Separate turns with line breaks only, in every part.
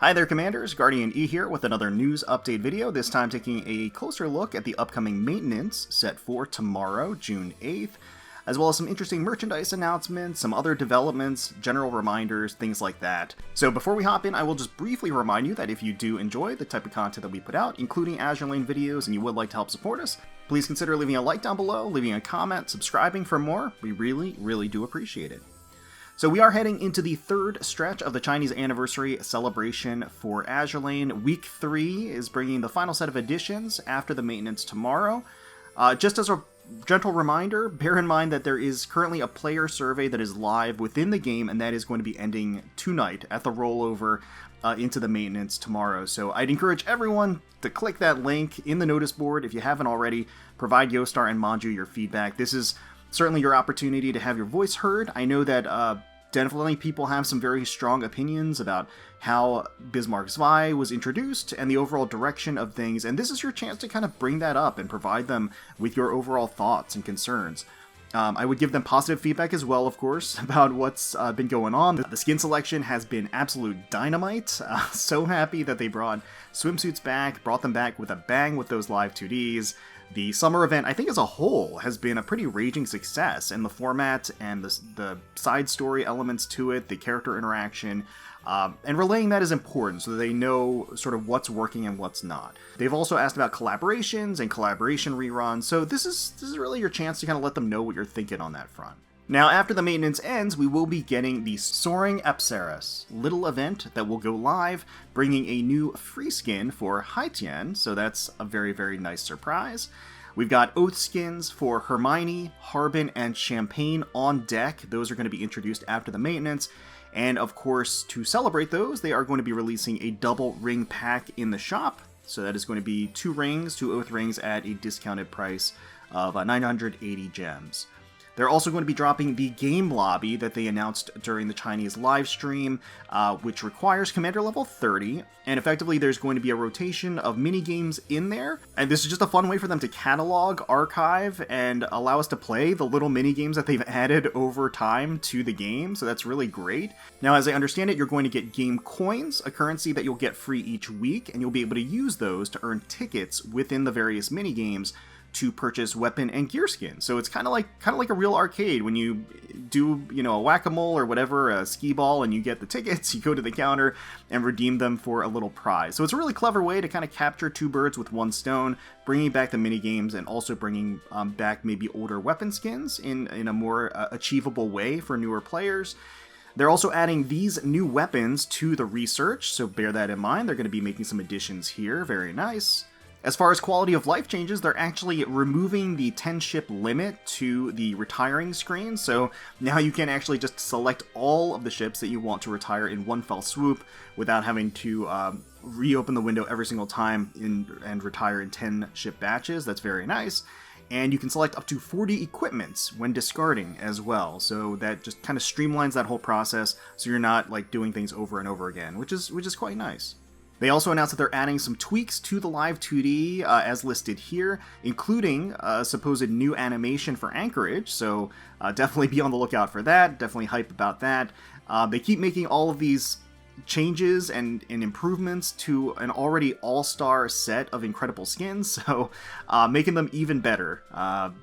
Hi there, Commanders! GuardianE here with another news update video, this time taking a closer look at the upcoming maintenance set for tomorrow, June 8th, as well as some interesting merchandise announcements, some other developments, general reminders, things like that. So before we hop in, I will just briefly remind you that if you do enjoy the type of content that we put out, including Azur Lane videos, and you would like to help support us, please consider leaving a like down below, leaving a comment, subscribing for more. We really do appreciate it. So we are heading into the third stretch of the Chinese anniversary celebration for Azur Lane. Week 3 is bringing the final set of additions after the maintenance tomorrow. Just as a gentle reminder, bear in mind that there is currently a player survey that is live within the game, and that is going to be ending tonight at the rollover into the maintenance tomorrow. So I'd encourage everyone to click that link in the notice board if you haven't already. Provide Yostar and Manjuu your feedback. This is certainly your opportunity to have your voice heard. I know that definitely people have some very strong opinions about how Bismarck Zwei was introduced and the overall direction of things, and this is your chance to kind of bring that up and provide them with your overall thoughts and concerns. I would give them positive feedback as well, of course, about what's been going on. The skin selection has been absolute dynamite. So happy that they brought swimsuits back, brought them back with a bang with those live 2Ds. The summer event, I think as a whole, has been a pretty raging success, and the format and the side story elements to it, the character interaction, and relaying that is important so that they know sort of what's working and what's not. They've also asked about collaborations and collaboration reruns, so this is really your chance to kind of let them know what you're thinking on that front. Now, after the maintenance ends, we will be getting the Soaring Apsaras little event that will go live, bringing a new free skin for Haitian, so that's a very nice surprise. We've got Oath skins for Hermoine, Harbin, and Champagne on deck. Those are going to be introduced after the maintenance. And of course, to celebrate those, they are going to be releasing a double ring pack in the shop. So that is going to be 2 Oath rings at a discounted price of 980 gems. They're also going to be dropping the game lobby that they announced during the Chinese live stream, which requires Commander level 30, and effectively there's going to be a rotation of mini-games in there, and this is just a fun way for them to catalog, archive, and allow us to play the little mini-games that they've added over time to the game, so that's really great. Now, as I understand it, you're going to get game coins, a currency that you'll get free each week, and you'll be able to use those to earn tickets within the various mini-games to purchase weapon and gear skins. So it's kind of like a real arcade when you do, a whack-a-mole or whatever, a skee ball, and you get the tickets, you go to the counter and redeem them for a little prize. So it's a really clever way to kind of capture 2 birds with 1 stone, bringing back the minigames and also bringing back maybe older weapon skins in a more achievable way for newer players. They're also adding these new weapons to the research, so bear that in mind. They're going to be making some additions here. Very nice. As far as quality of life changes, they're actually removing the 10-ship limit to the retiring screen, so now you can actually just select all of the ships that you want to retire in one fell swoop without having to reopen the window every single time and retire in 10-ship batches. That's very nice. And you can select up to 40 equipments when discarding as well, so that just kind of streamlines that whole process so you're not like doing things over and over again, which is quite nice. They also announced that they're adding some tweaks to the live 2D as listed here, including a supposed new animation for Anchorage, so definitely be on the lookout for that, definitely hype about that. They keep making all of these changes and improvements to an already all-star set of incredible skins, so making them even better,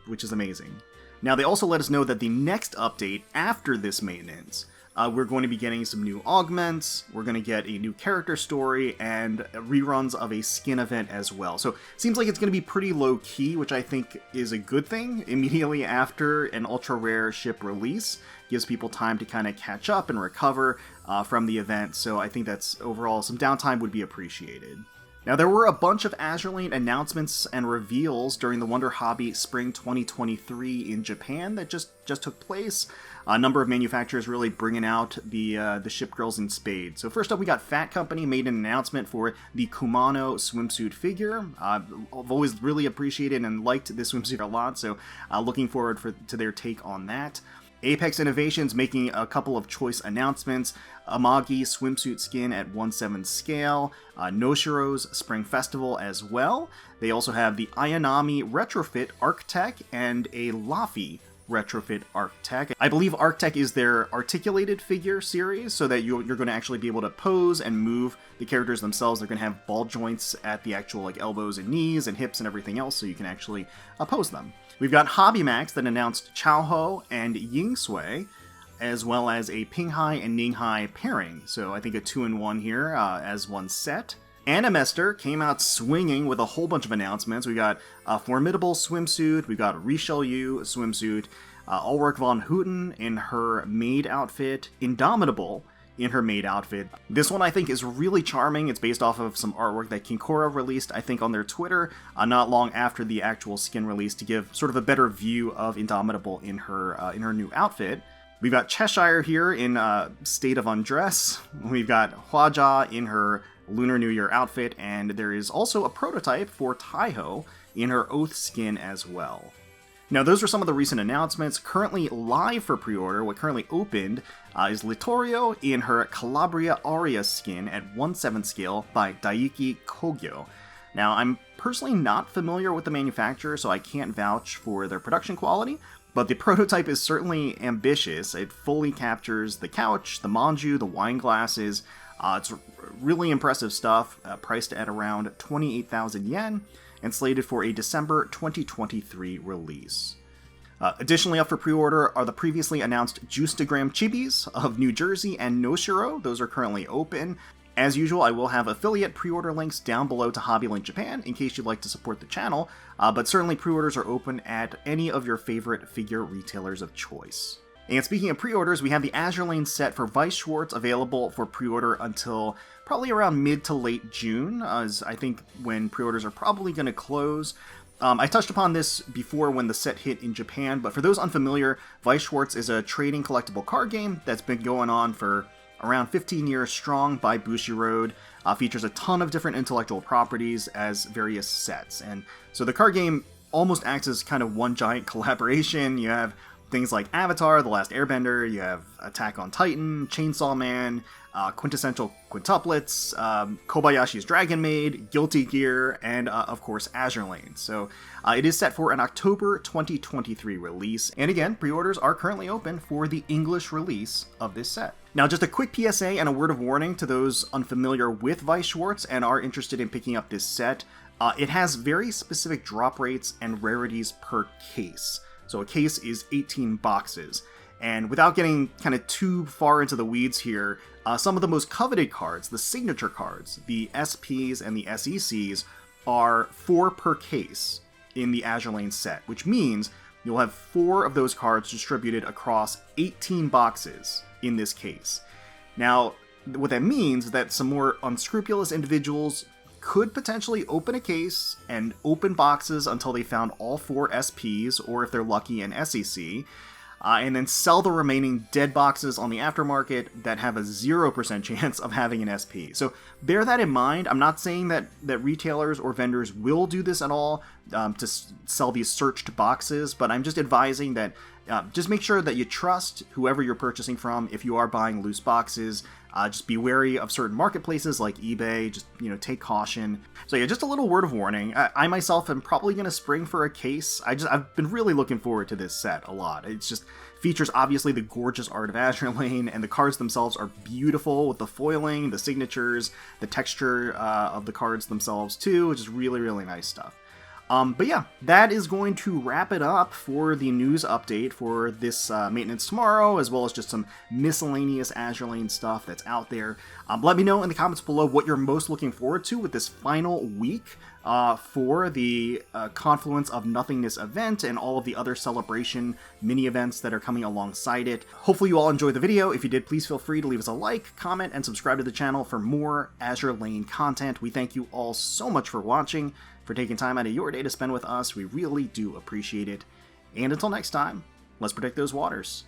which is amazing. Now, they also let us know that the next update after this maintenance, we're going to be getting some new augments, we're going to get a new character story, and reruns of a skin event as well. So, seems like it's going to be pretty low-key, which I think is a good thing. Immediately after an Ultra Rare ship release, gives people time to kind of catch up and recover from the event, so I think that's overall some downtime would be appreciated. Now, there were a bunch of Azur Lane announcements and reveals during the WonHobby Spring 2023 in Japan that just took place. A number of manufacturers really bringing out the ship girls in spades. So first up, we got Fat Company made an announcement for the Kumano swimsuit figure. I've always really appreciated and liked this swimsuit a lot, so looking forward to their take on that. Apex Innovations making a couple of choice announcements. Amagi swimsuit skin at 1/7 scale, Noshiro's Spring Festival as well. They also have the Ayanami retrofit Arctech and a Laffy retrofit Arctech. I believe Arctech is their articulated figure series, so that you're going to actually be able to pose and move the characters themselves. They're going to have ball joints at the actual like elbows and knees and hips and everything else, so you can actually pose them. We've got Hobby Max that announced Chaoho and Yingsui, as well as a Pinghai and Ninghai pairing, so I think a 2-in-1 here as one set. Animester came out swinging with a whole bunch of announcements. We got a Formidable swimsuit, we've got Richelieu swimsuit, Ulrich von Hutten in her maid outfit, Indomitable in her maid outfit. This one I think is really charming. It's based off of some artwork that Kinkora released, I think, on their Twitter not long after the actual skin release to give sort of a better view of Indomitable in her new outfit. We've got Cheshire here in state of undress. We've got Huajia in her Lunar New Year outfit, and there is also a prototype for Taiho in her Oath skin as well. Now, those are some of the recent announcements. Currently live for pre-order, what currently opened is Littorio in her Calabria Aria skin at 1/7 scale by Daiki Kogyo. Now, I'm personally not familiar with the manufacturer, so I can't vouch for their production quality, but the prototype is certainly ambitious. It fully captures the couch, the Manjuu, the wine glasses. It's really impressive stuff, priced at around 28,000 yen, and slated for a December 2023 release. Additionally up for pre-order are the previously announced Juiceogram Chibis of New Jersey and Noshiro. Those are currently open. As usual, I will have affiliate pre-order links down below to HobbyLink Japan in case you'd like to support the channel, but certainly pre-orders are open at any of your favorite figure retailers of choice. And speaking of pre-orders, we have the Azur Lane set for Weiss Schwarz available for pre-order until probably around mid to late June, as I think when pre-orders are probably going to close. I touched upon this before when the set hit in Japan, but for those unfamiliar, Weiss Schwarz is a trading collectible card game that's been going on for around 15 years strong by Bushiroad. Features a ton of different intellectual properties as various sets, and so the card game almost acts as kind of one giant collaboration. You have things like Avatar, The Last Airbender, you have Attack on Titan, Chainsaw Man, Quintessential Quintuplets, Kobayashi's Dragon Maid, Guilty Gear, and of course Azur Lane. So it is set for an October 2023 release, and again, pre-orders are currently open for the English release of this set. Now, just a quick PSA and a word of warning to those unfamiliar with Weiss Schwarz and are interested in picking up this set. It has very specific drop rates and rarities per case. So a case is 18 boxes. And without getting kind of too far into the weeds here, some of the most coveted cards, the signature cards, the SPs and the SECs, are 4 per case in the Azur Lane set, which means you'll have 4 of those cards distributed across 18 boxes in this case. Now, what that means is that some more unscrupulous individuals could potentially open a case and open boxes until they found all 4 SPs, or if they're lucky, an SEC, and then sell the remaining dead boxes on the aftermarket that have a 0% chance of having an SP. So bear that in mind. I'm not saying that retailers or vendors will do this at all to sell these searched boxes, but I'm just advising that just make sure that you trust whoever you're purchasing from. If you are buying loose boxes, just be wary of certain marketplaces like eBay. Just, take caution. So yeah, just a little word of warning. I myself am probably going to spring for a case. I've been really looking forward to this set a lot. It's just features obviously the gorgeous art of Azur Lane, and the cards themselves are beautiful with the foiling, the signatures, the texture of the cards themselves too, which is really, really nice stuff. But yeah, that is going to wrap it up for the news update for this maintenance tomorrow, as well as just some miscellaneous Azur Lane stuff that's out there. Let me know in the comments below what you're most looking forward to with this final week for the Confluence of Nothingness event and all of the other celebration mini-events that are coming alongside it. Hopefully you all enjoyed the video. If you did, please feel free to leave us a like, comment, and subscribe to the channel for more Azur Lane content. We thank you all so much for watching, for taking time out of your day to spend with us. We really do appreciate it. And until next time, let's protect those waters.